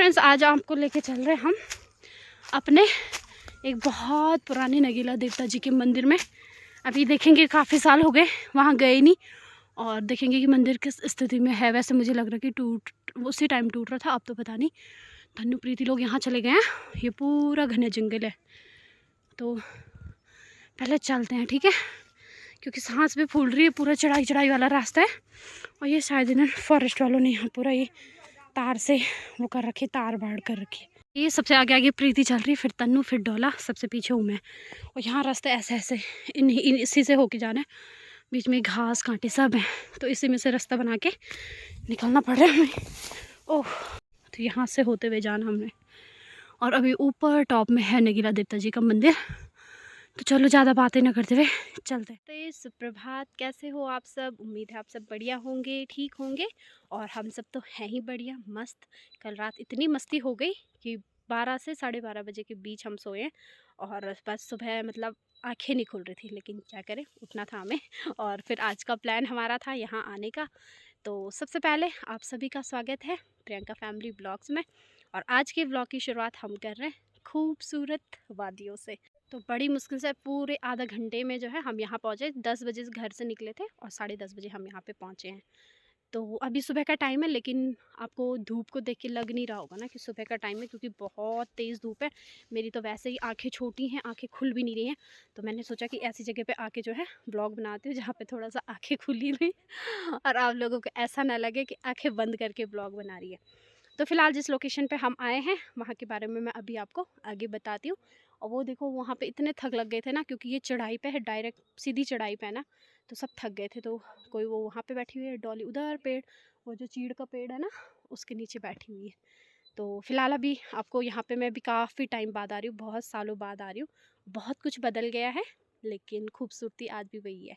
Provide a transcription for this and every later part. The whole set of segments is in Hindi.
फ्रेंड्स, आज आपको लेके चल रहे हम अपने एक बहुत पुराने नगीला देवता जी के मंदिर में। अभी देखेंगे, काफ़ी साल हो गए वहाँ गए नहीं, और देखेंगे कि मंदिर किस स्थिति में है। वैसे मुझे लग रहा है कि उसी टाइम टूट रहा था, अब तो पता नहीं। धन्नु प्रीति लोग यहाँ चले गए हैं। ये पूरा घना जंगल है, तो पहले चलते हैं, ठीक है, क्योंकि सांस भी फूल रही है। पूरा चढ़ाई चढ़ाई वाला रास्ता है, और ये शायद इन्हें फॉरेस्ट वालों ने यहाँ पूरा ये तार से वो कर रखी, तार बाड़ कर रखी। ये सबसे आगे आगे प्रीति चल रही, फिर तन्नू, फिर डोला, सबसे पीछे हूँ मैं। और यहाँ रास्ते ऐसे ऐसे इसी से होके जाना है। बीच में घास कांटे सब हैं, तो इसी में से रास्ता बना के निकलना पड़ रहा है हमें। ओह, तो यहाँ से होते हुए जाना हमने। और अभी ऊपर टॉप में है नगीला देवता जी का मंदिर। तो चलो ज़्यादा बातें ना करते हुए चलते। तो सुप्रभात, कैसे हो आप सब? उम्मीद है आप सब बढ़िया होंगे, ठीक होंगे। और हम सब तो हैं ही बढ़िया, मस्त। कल रात इतनी मस्ती हो गई कि 12 से 12:30 बजे के बीच हम सोए, और बस सुबह मतलब आंखें नहीं खुल रही थी, लेकिन क्या करें, उठना था हमें। और फिर आज का प्लान हमारा था यहाँ आने का। तो सबसे पहले आप सभी का स्वागत है प्रियंका फैमिली ब्लॉग्स में। और आज के ब्लॉग की शुरुआत हम कर रहे हैं खूबसूरत वादियों से। तो बड़ी मुश्किल से पूरे आधा घंटे में जो है हम यहाँ पहुँचे। 10 बजे घर से निकले थे और 10:30 बजे हम यहाँ पे पहुँचे हैं। तो अभी सुबह का टाइम है, लेकिन आपको धूप को देख के लग नहीं रहा होगा ना कि सुबह का टाइम है, क्योंकि बहुत तेज़ धूप है। मेरी तो वैसे ही आंखें छोटी हैं, आंखें खुल भी नहीं रही हैं। तो मैंने सोचा कि ऐसी जगह पे आके जो है ब्लॉग बनाती हूँ जहाँ पे थोड़ा सा आंखें खुली हुई और आप लोगों को ऐसा ना लगे कि आंखें बंद करके ब्लॉग बना रही है। तो फ़िलहाल जिस लोकेशन पे हम आए हैं वहाँ के बारे में मैं अभी आपको आगे बताती हूँ। और वो देखो, वहाँ पे इतने थक लग गए थे ना, क्योंकि ये चढ़ाई पे है, डायरेक्ट सीधी चढ़ाई पे है ना, तो सब थक गए थे। तो कोई वो वहाँ पे बैठी हुई है, डॉली उधर पेड़, वो जो चीड़ का पेड़ है ना, उसके नीचे बैठी हुई है। तो फ़िलहाल अभी आपको यहाँ पे मैं भी काफ़ी टाइम बाद आ रही हूँ, बहुत सालों बाद आ रही हूँ। बहुत कुछ बदल गया है, लेकिन खूबसूरती आज भी वही है।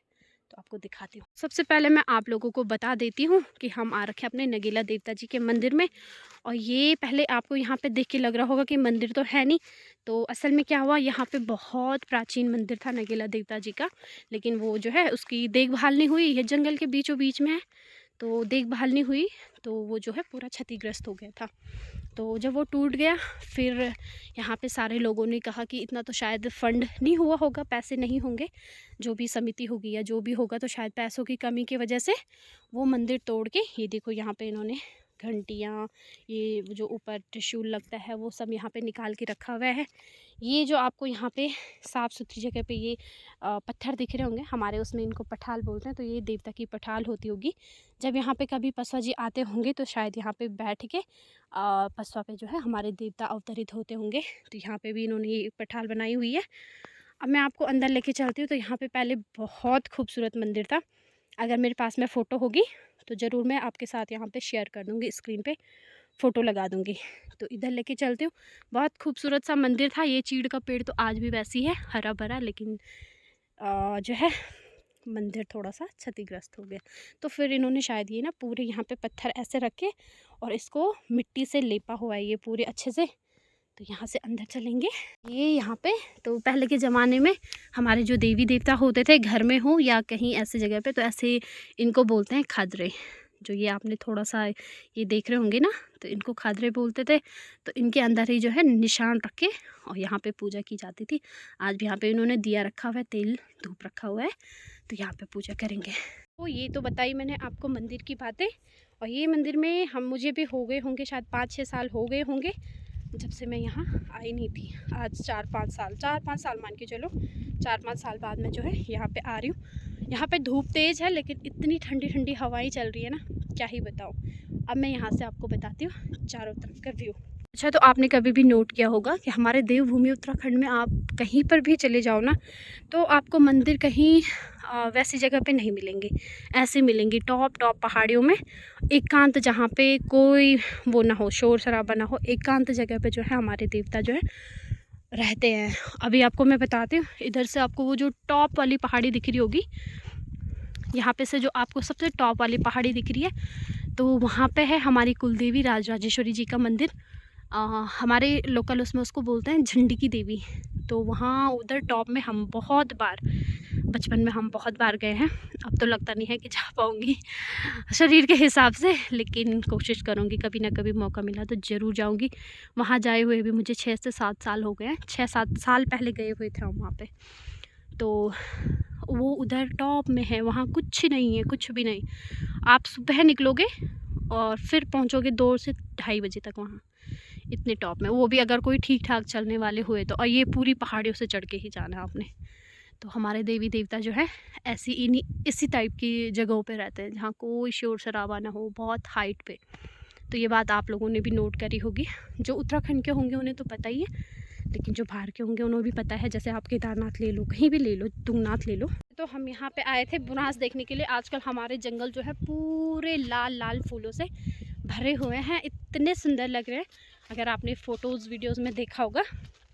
तो आपको दिखाती हूँ। सबसे पहले मैं आप लोगों को बता देती हूँ कि हम आ रखे हैं अपने नगीला देवता जी के मंदिर में। और ये पहले आपको यहाँ पे देख के लग रहा होगा कि मंदिर तो है नहीं। तो असल में क्या हुआ, यहाँ पे बहुत प्राचीन मंदिर था नगीला देवता जी का, लेकिन वो जो है उसकी देखभाल नहीं हुई। ये जंगल के बीचों बीच में है, तो देखभाल नहीं हुई, तो वो जो है पूरा क्षतिग्रस्त हो गया था। तो जब वो टूट गया, फिर यहाँ पे सारे लोगों ने कहा कि इतना तो शायद फंड नहीं हुआ होगा, पैसे नहीं होंगे, जो भी समिति होगी या जो भी होगा, तो शायद पैसों की कमी की वजह से वो मंदिर तोड़ के, ये देखो यहाँ पे इन्होंने घंटियाँ, ये जो ऊपर त्रिशूल लगता है, वो सब यहाँ पे निकाल के रखा हुआ है। ये जो आपको यहाँ पे साफ़ सुथरी जगह पे ये पत्थर दिख रहे होंगे, हमारे उसमें इनको पठाल बोलते हैं, तो ये देवता की पठाल होती होगी। जब यहाँ पे कभी पसवा जी आते होंगे तो शायद यहाँ पे बैठ के पसवा पे जो है हमारे देवता अवतरित होते होंगे। तो यहाँ पे भी इन्होंने ये पठाल बनाई हुई है। अब मैं आपको अंदर लेके चलती हूँ। तो यहाँ पे पहले बहुत खूबसूरत मंदिर था। अगर मेरे पास में फ़ोटो होगी तो ज़रूर मैं आपके साथ यहाँ पे शेयर कर दूँगी, स्क्रीन पे फ़ोटो लगा दूँगी। तो इधर लेके चलती हूँ। बहुत खूबसूरत सा मंदिर था। ये चीड़ का पेड़ तो आज भी वैसी है, हरा भरा, लेकिन जो है मंदिर थोड़ा सा क्षतिग्रस्त हो गया। तो फिर इन्होंने शायद ये ना पूरे यहाँ पे पत्थर ऐसे रखे और इसको मिट्टी से लेपा हुआ है ये पूरे अच्छे से। तो यहाँ से अंदर चलेंगे। ये यहाँ पे तो पहले के ज़माने में हमारे जो देवी देवता होते थे, घर में हो या कहीं ऐसी जगह पे, तो ऐसे इनको बोलते हैं खादरे। जो ये आपने थोड़ा सा ये देख रहे होंगे ना, तो इनको खादरे बोलते थे। तो इनके अंदर ही जो है निशान रख के और यहाँ पे पूजा की जाती थी। आज भी यहाँ पे इन्होंने दिया रखा हुआ है, तेल धूप रखा हुआ है, तो यहाँ पे पूजा करेंगे। तो ये तो बताई मैंने आपको मंदिर की बातें। और ये मंदिर में मुझे भी हो गए होंगे, शायद 5-6 साल हो गए होंगे जब से मैं यहाँ आई नहीं थी। आज 4-5 साल मान के चलो, 4-5 साल बाद मैं जो है यहाँ पे आ रही हूँ। यहाँ पे धूप तेज़ है, लेकिन इतनी ठंडी ठंडी हवाएं चल रही है ना, क्या ही बताऊँ। अब मैं यहाँ से आपको बताती हूँ चारों तरफ का व्यू। अच्छा, तो आपने कभी भी नोट किया होगा कि हमारे देवभूमि उत्तराखंड में आप कहीं पर भी चले जाओ ना, तो आपको मंदिर कहीं वैसी जगह पे नहीं मिलेंगे। ऐसे मिलेंगी टॉप पहाड़ियों में, एकांत, जहाँ पे कोई वो ना हो, शोर शराबा ना हो, एकांत जगह पे जो है हमारे देवता जो है रहते हैं। अभी आपको मैं बताती हूँ, इधर से आपको वो जो टॉप वाली पहाड़ी दिख रही होगी, यहाँ पे से जो आपको सबसे टॉप वाली पहाड़ी दिख रही है, तो वहाँ पे है हमारी कुलदेवी राजराजेश्वरी जी का मंदिर। हमारे लोकल उसमें उसको बोलते हैं झंडी की देवी। तो वहाँ उधर टॉप में हम बहुत बार बचपन में हम बहुत बार गए हैं, अब तो लगता नहीं है कि जा पाऊँगी शरीर के हिसाब से, लेकिन कोशिश करूँगी, कभी ना कभी मौका मिला तो ज़रूर जाऊँगी। वहाँ जाए हुए भी मुझे 6 से 7 साल हो गए हैं, 6-7 साल पहले गए हुए थे हम वहाँ पे। तो वो उधर टॉप में है, वहाँ कुछ नहीं है, कुछ भी नहीं। आप सुबह निकलोगे और फिर पहुँचोगे 2 से ढाई बजे तक वहाँ, इतने टॉप में, वो भी अगर कोई ठीक ठाक चलने वाले हुए तो। और ये पूरी पहाड़ियों से चढ़ के ही जाना है आपने। तो हमारे देवी देवता जो है ऐसी इसी टाइप की जगहों पे रहते हैं जहाँ कोई शोर शराबा ना हो, बहुत हाइट पे। तो ये बात आप लोगों ने भी नोट करी होगी, जो उत्तराखंड के होंगे उन्हें तो पता ही है, लेकिन जो बाहर के होंगे उन्हें भी पता है। जैसे आप केदारनाथ ले लो, कहीं भी ले लो, तुंगनाथ ले लो। तो हम यहाँ पे आए थे बुरांस देखने के लिए। आजकल हमारे जंगल जो है पूरे लाल लाल फूलों से भरे हुए हैं, इतने सुंदर लग रहे हैं। अगर आपने फ़ोटोज़ वीडियोज़ में देखा होगा,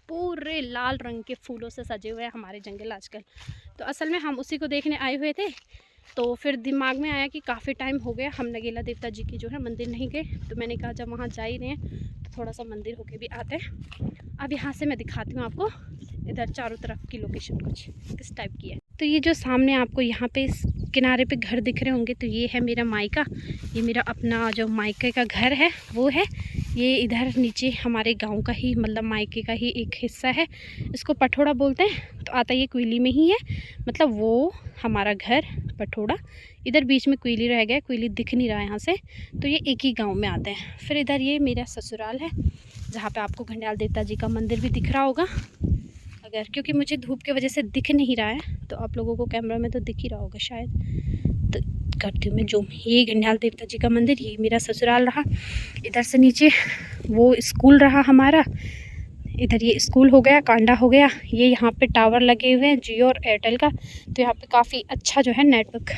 पूरे लाल रंग के फूलों से सजे हुए हैं हमारे जंगल आजकल। तो असल में हम उसी को देखने आए हुए थे। तो फिर दिमाग में आया कि काफ़ी टाइम हो गया हम नगेला देवता जी की जो है मंदिर नहीं गए, तो मैंने कहा जब वहाँ जा ही रहे हैं तो थोड़ा सा मंदिर होके भी आते हैं। अब यहाँ से मैं दिखाती हूँ आपको इधर चारों तरफ की लोकेशन कुछ किस टाइप की है। तो ये जो सामने आपको यहाँ पे इस किनारे पे घर दिख रहे होंगे, तो ये है मेरा मायका। ये मेरा अपना जो मायके का घर है वो है। ये इधर नीचे हमारे गांव का ही, मतलब मायके का ही एक हिस्सा है। इसको पठोड़ा बोलते हैं। तो आता ये कोयली में ही है, मतलब वो हमारा घर पठोड़ा। इधर बीच में कोयली रह गया, कोयली दिख नहीं रहा है यहाँ से। तो ये एक ही गाँव में आते हैं। फिर इधर ये मेरा ससुराल है, जहाँ पे आपको घंडियाल देवता जी का मंदिर भी दिख रहा होगा। अगर क्योंकि मुझे धूप की वजह से दिख नहीं रहा है, तो आप लोगों को कैमरा में तो दिख ही रहा होगा शायद, तो करती हूँ मैं जूम। ये घंडियाल देवता जी का मंदिर, ये मेरा ससुराल रहा। इधर से नीचे वो स्कूल रहा हमारा। इधर ये स्कूल हो गया, कांडा हो गया। ये यहाँ पे टावर लगे हुए हैं जियो और एयरटेल का, तो यहाँ पे काफ़ी अच्छा जो है नेटवर्क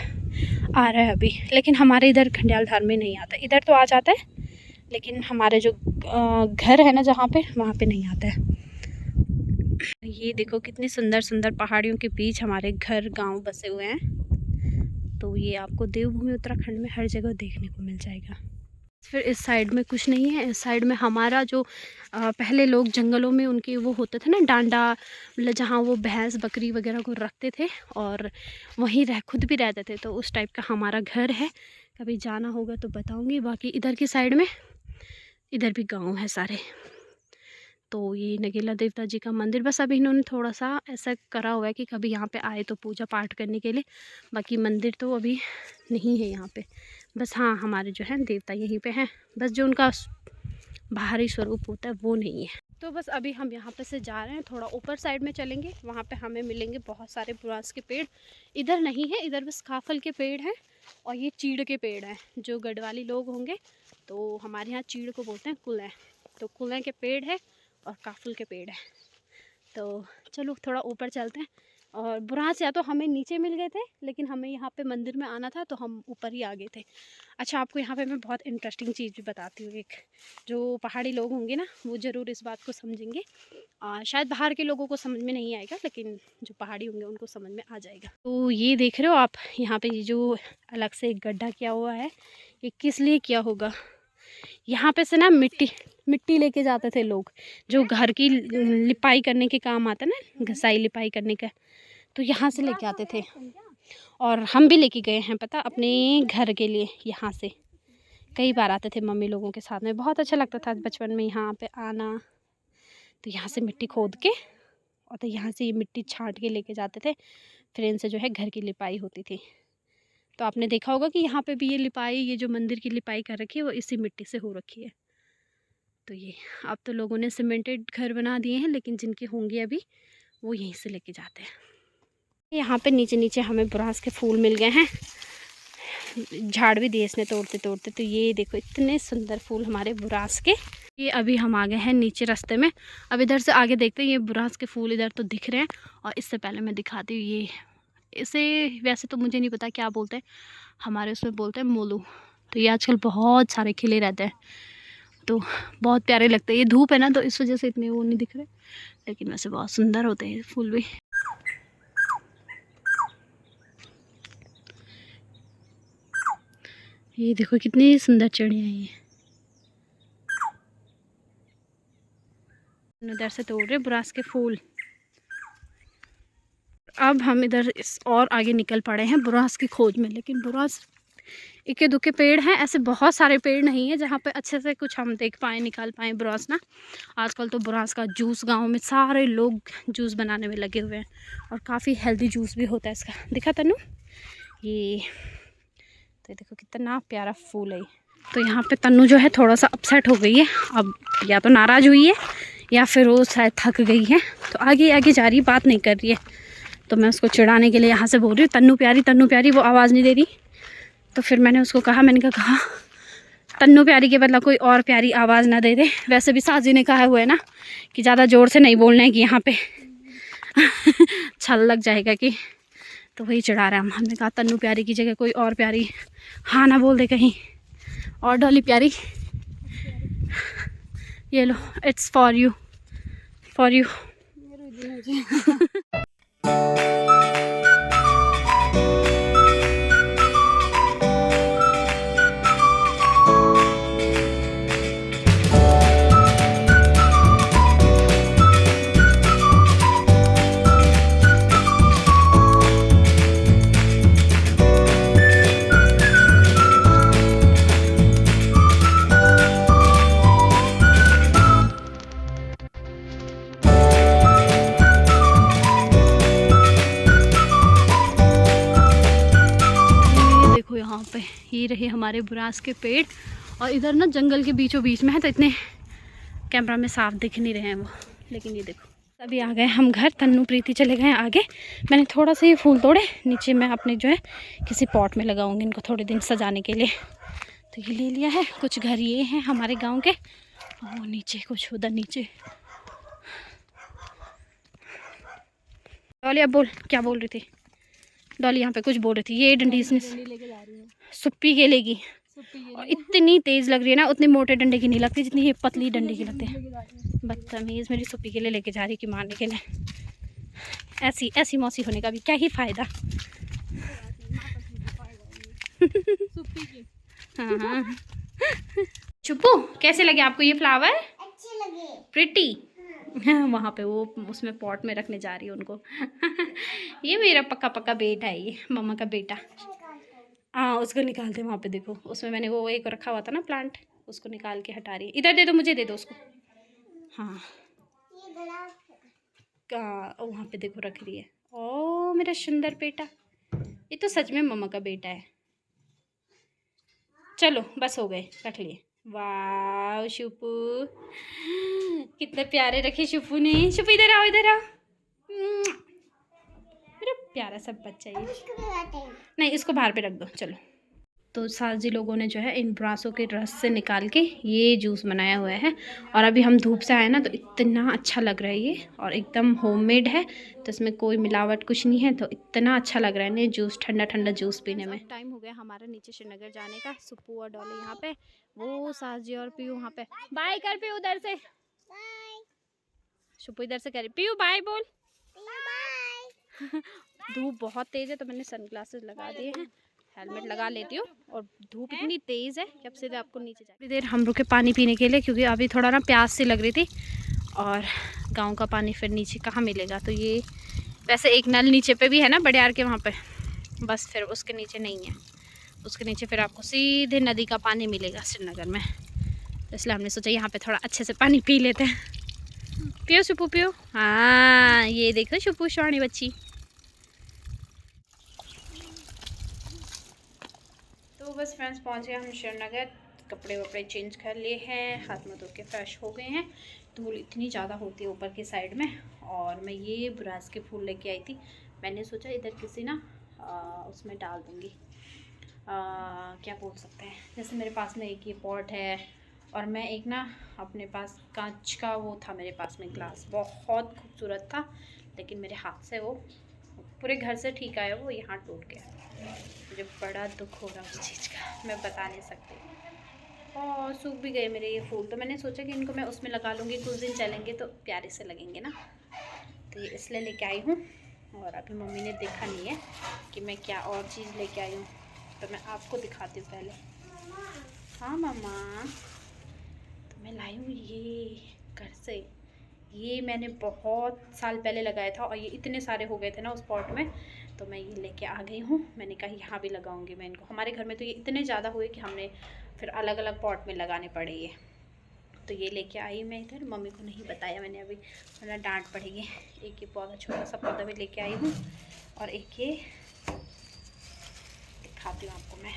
आ रहा है अभी। लेकिन हमारे इधर घंडियाल धार में नहीं आता, इधर तो आ जाता है, लेकिन हमारे जो घर है ना जहाँ पे, वहाँ पे नहीं आता है। ये देखो कितनी सुंदर सुंदर पहाड़ियों के बीच हमारे घर गांव बसे हुए हैं। तो ये आपको देवभूमि उत्तराखंड में हर जगह देखने को मिल जाएगा। फिर इस साइड में कुछ नहीं है। इस साइड में हमारा जो पहले लोग जंगलों में उनके वो होते थे ना डांडा, मतलब जहाँ वो भैंस बकरी वगैरह को रखते थे और वहीं खुद भी रहते थे, तो उस टाइप का हमारा घर है। कभी जाना होगा तो बताऊंगी। बाकी इधर की साइड में इधर भी गांव है सारे। तो ये नगेला देवता जी का मंदिर, बस अभी इन्होंने थोड़ा सा ऐसा करा हुआ है कि कभी यहाँ पे आए तो पूजा पाठ करने के लिए। बाकी मंदिर तो अभी नहीं है यहाँ पे। बस हाँ, हमारे जो है देवता यहीं पे हैं, बस जो उनका बाहरी स्वरूप होता है वो नहीं है। तो बस अभी हम यहाँ पे से जा रहे हैं, थोड़ा ऊपर साइड में चलेंगे, वहाँ पे हमें मिलेंगे बहुत सारे बुरांस के पेड़। इधर नहीं है, इधर बस काफल के पेड़ हैं और ये चीड़ के पेड़ हैं। जो गढ़वाली लोग होंगे तो हमारे यहाँ चीड़ को बोलते हैं कुलें। तो कुलें के पेड़ है और काफल के पेड़ है। तो चलो थोड़ा ऊपर चलते हैं। और बुरांस या तो हमें नीचे मिल गए थे, लेकिन हमें यहाँ पे मंदिर में आना था तो हम ऊपर ही आ गए थे। अच्छा, आपको यहाँ पे मैं बहुत इंटरेस्टिंग चीज़ भी बताती हूँ। एक जो पहाड़ी लोग होंगे ना, वो ज़रूर इस बात को समझेंगे। शायद बाहर के लोगों को समझ में नहीं आएगा, लेकिन जो पहाड़ी होंगे उनको समझ में आ जाएगा। तो ये देख रहे हो आप, यहाँ पे ये जो अलग से एक गड्ढा किया हुआ है, ये किस लिए किया होगा? यहाँ पे से ना मिट्टी लेके जाते थे लोग, जो घर की लिपाई करने के काम आता ना, घसाई लिपाई करने का, तो यहाँ से लेके आते थे। और हम भी लेके गए हैं पता, अपने घर के लिए। यहाँ से कई बार आते थे मम्मी लोगों के साथ में, बहुत अच्छा लगता था बचपन में यहाँ पे आना। तो यहाँ से मिट्टी खोद के और तो यहाँ से ये मिट्टी छांट के लेके जाते थे, फिर इनसे जो है घर की लिपाई होती थी। तो आपने देखा होगा कि यहाँ पे भी ये लिपाई, ये जो मंदिर की लिपाई कर रखी है वो इसी मिट्टी से हो रखी है। तो ये अब तो लोगों ने सीमेंटेड घर बना दिए हैं, लेकिन जिनके होंगे अभी वो यहीं से लेके जाते हैं। यहाँ पे नीचे नीचे हमें बुरांस के फूल मिल गए हैं, झाड़ भी दिए इसने तोड़ते तोड़ते। तो ये देखो इतने सुंदर फूल हमारे बुरांस के। ये अभी हम आ गए हैं नीचे रास्ते में, अब इधर से आगे देखते हैं। ये बुरांस के फूल इधर तो दिख रहे हैं, और इससे पहले मैं दिखाती हूँ ये, इसे वैसे तो मुझे नहीं पता क्या बोलते हैं, हमारे उसमें बोलते हैं मोलू। तो ये आजकल बहुत सारे खिले रहते हैं, तो बहुत प्यारे लगते हैं। ये धूप है ना तो इस वजह से इतने वो नहीं दिख रहे, लेकिन वैसे बहुत सुंदर होते हैं फूल भी। ये देखो कितनी सुंदर चिड़िया है। ये उधर से तोड़ रहे बुरांस के फूल। अब हम इधर इस और आगे निकल पड़े हैं बुरांस की खोज में। लेकिन बुरांस इक्के दुक्के पेड़ हैं, ऐसे बहुत सारे पेड़ नहीं है जहाँ पे अच्छे से कुछ हम देख पाएँ, निकाल पाएँ बुरांस ना। आजकल तो बुरांस का जूस गांव में सारे लोग जूस बनाने में लगे हुए हैं और काफ़ी हेल्दी जूस भी होता है इसका। दिखा तन्नू, ये तो देखो कितना प्यारा फूल है। तो यहाँ पे तन्नू जो है थोड़ा सा अपसेट हो गई है, अब या तो नाराज़ हुई है या फिर वो शायद थक गई है, तो आगे आगे जा रही, बात नहीं कर रही है। तो मैं उसको चिढ़ाने के लिए यहाँ से बोल रही हूँ तन्नू प्यारी, वो आवाज़ नहीं दे रही। तो फिर मैंने उसको कहा, मैंने कहा तन्नू प्यारी के बदला कोई और प्यारी आवाज़ ना दे दे। वैसे भी साजी ने कहा हुआ है ना कि ज़्यादा ज़ोर से नहीं बोलना है कि यहाँ पे छल लग जाएगा कि, तो वही चढ़ा रहा है। हमने कहा तन्नू प्यारी की जगह कोई और प्यारी हाँ ना बोल दे कहीं। और डॉली प्यारी, ये लो, it's for you, for you. यहाँ पे ये रहे हमारे बुरांस के पेड़, और इधर ना जंगल के बीचों बीच में है, तो इतने कैमरा में साफ दिख नहीं रहे हैं वो। लेकिन ये देखो, अभी आ गए हम घर। तन्नू प्रीति चले गए आगे। मैंने थोड़ा सा ये फूल तोड़े, नीचे मैं अपने जो है किसी पॉट में लगाऊंगी इनको थोड़े दिन सजाने के लिए। तो ये ले लिया है। कुछ घर ये हैं हमारे गाँव के, और वो नीचे कुछ उधर नीचे। डॉली अब बोल, क्या बोल रही थी डॉली? यहाँ पे कुछ बोल रही थी। ये डंडी इसने सुप्पी के लेगी, और इतनी तेज़ लग रही है ना, उतनी मोटे डंडे की नहीं लगती जितनी ये पतली डंडे की लगती है। बदतमीज़, मेरी सुप्पी के लिए लेके जा रही कि मारने के लिए। ऐसी ऐसी मौसी होने का भी क्या ही फ़ायदा। हाँ हाँ। चुप्पू, कैसे लगे आपको ये फ्लावर? अच्छे लगे, प्रिटी। वहाँ पे वो उसमें पॉट में रखने जा रही है उनको। ये मेरा पक्का पक्का बेटा है, ये मम्मा का बेटा। हाँ, उसको निकालते वहाँ पे देखो, उसमें मैंने वो एक रखा हुआ था ना प्लांट, उसको निकाल के हटा रही है। इधर दे दो, मुझे दे दो उसको। हाँ, वहाँ पे देखो रख रही है। ओ मेरा सुंदर बेटा, ये तो सच में मम्मा का बेटा है। चलो बस हो गए, रख लिए। वाह शुपू, कितने प्यारे रखे शुपू ने। शुपू इधर आओ, इधर आओ, मेरा प्यारा सब बच्चा ये। नहीं, इसको बाहर पे रख दो। चलो, तो साजी लोगों ने जो है इन ब्रासों के रस से निकाल के ये जूस बनाया हुआ है। और अभी हम धूप से आए ना, तो इतना अच्छा लग रहा है ये, और एकदम होममेड है, तो इसमें कोई मिलावट कुछ नहीं है, तो इतना अच्छा लग रहा है ना जूस, ठंडा ठंडा जूस पीने में। टाइम हो गया हमारा नीचे श्रीनगर जाने का। सुप्पू और डॉली यहाँ पे, वो साजी और पीयू वहाँ पे। बाय कर पीयू उधर से, सुप्पू इधर से करे। पीयू बाय बोल। धूप बहुत तेज़ है, तो मैंने सनग्लासेस लगा दिए हैं, हेलमेट लगा लेती हूँ। और धूप इतनी तेज़ है कि अब सीधे आपको नीचे जाए। थोड़ी देर हम रुके पानी पीने के लिए, क्योंकि अभी थोड़ा ना प्यास सी लग रही थी, और गांव का पानी फिर नीचे कहाँ मिलेगा। तो ये वैसे एक नल नीचे पे भी है ना बड़ियार के वहाँ पे, बस फिर उसके नीचे नहीं है, उसके नीचे फिर आपको सीधे नदी का पानी मिलेगा श्रीनगर में। तो इसलिए हमने सोचा यहाँ पर थोड़ा अच्छे से पानी पी लेते हैं। पियो शुपू पियो। हाँ, ये देखो शुपू शानी बच्ची। तो बस फ्रेंड्स पहुंच गए हम श्रीनगर। कपड़े वपड़े चेंज कर लिए हैं, हाथ में धो के फ्रेश हो गए हैं। धूल इतनी ज़्यादा होती है ऊपर की साइड में। और मैं ये बुरास के फूल लेके आई थी, मैंने सोचा इधर किसी ना उसमें डाल दूँगी, क्या बोल सकते हैं, जैसे मेरे पास में एक ये पॉट है, और मैं एक ना अपने पास कांच का वो था मेरे पास में ग्लास, बहुत खूबसूरत था, लेकिन मेरे हाथ से वो पूरे घर से ठीक आया, वो यहाँ टूट गया। मुझे बड़ा दुख हो रहा उस चीज़ का, मैं बता नहीं सकती। और सूख भी गए मेरे ये फूल, तो मैंने सोचा कि इनको मैं उसमें लगा लूँगी, कुछ दिन चलेंगे तो प्यारे से लगेंगे ना, तो ये इसलिए लेके आई हूँ। और अभी मम्मी ने देखा नहीं है कि मैं क्या और चीज़ लेके आई हूँ, तो मैं आपको दिखाती हूँ पहले। हाँ मम्मा, तो मैं लाई हूँ ये घर से, ये मैंने बहुत साल पहले लगाया था और ये इतने सारे हो गए थे ना उस पॉट में, तो मैं ये लेके आ गई हूँ। मैंने कहा यहाँ भी लगाऊंगी मैं इनको। हमारे घर में तो ये इतने ज़्यादा हुए कि हमने फिर अलग अलग पॉट में लगाने पड़े ये। तो ये लेके आई मैं इधर, मम्मी को नहीं बताया मैंने अभी, वरना डांट पड़ेगी। एक ये पौधा, छोटा सा पौधा भी लेके आई हूँ, और एक ये दिखाती हूँ आपको मैं।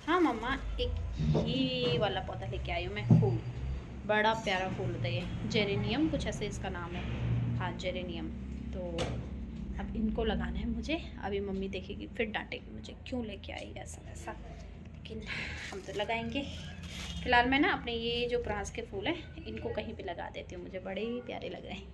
हाँ मम्मा, एक ये वाला पौधा लेके आई हूँ मैं, फूल, बड़ा प्यारा फूल होता है ये, जेरेनियम कुछ ऐसे इसका नाम है। हाँ जेरेनियम। तो अब इनको लगाना है मुझे। अभी मम्मी देखेगी फिर डांटेगी मुझे, क्यों लेके आई ऐसा वैसा, लेकिन हम तो लगाएंगे। फिलहाल मैं ना अपने ये जो प्रास के फूल हैं इनको कहीं पे लगा देती हूँ, मुझे बड़े ही प्यारे लग रहे हैं।